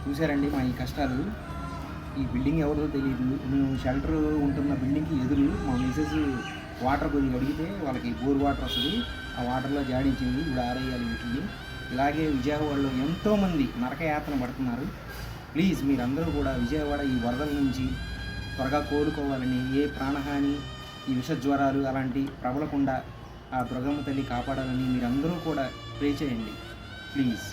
చూసారండి మా ఈ కష్టాలు. ఈ బిల్డింగ్ ఎవరిదో తెలియదు. మేము షెల్టర్ ఉంటున్న బిల్డింగ్‌కి ఎదురు మా మిసెస్ వాటర్ కొద్దిగా అడిగితే వాళ్ళకి బోర్ వాటర్ వస్తది. ఆ వాటర్‌లో జాడించింది. ఇప్పుడు ఆరేయాలి వీటిని. ఇలాగే విజయవాడలో ఎంతోమంది నరకయాతన పడుతున్నారు. ప్లీజ్ మీరందరూ కూడా విజయవాడ ఈ వరదల నుంచి త్వరగా కోలుకోవాలని, ఏ ప్రాణహాని, ఈ విష జ్వరాలు అలాంటి ప్రబలకుండా ఆ దుర్గమ్మ తల్లి కాపాడాలని మీరందరూ కూడా ప్రే చేయండి ప్లీజ్.